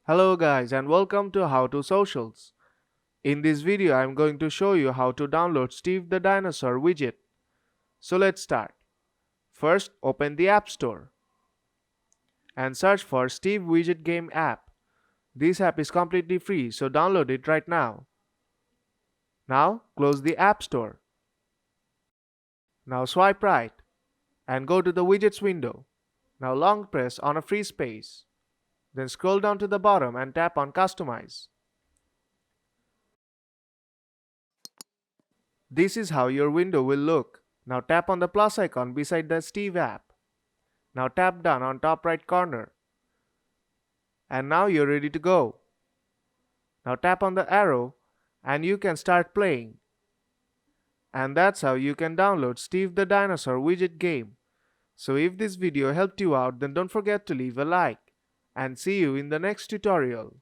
Hello guys and welcome to How to Socials. In this video I am going to show you how to download Steve the Dinosaur widget. So let's start. First open the App Store and search for Steve Widget Game app. This app is completely free, so download it right now. Now close the App Store. Now swipe right and go to the widgets window. Now long press on a free space. Then scroll down to the bottom and tap on Customize. This is how your window will look. Now tap on the plus icon beside the Steve app. Now tap Done on top right corner. And now you're ready to go. Now tap on the arrow and you can start playing. And that's how you can download Steve the Dinosaur widget game. So if this video helped you out, then don't forget to leave a like. And see you in the next tutorial.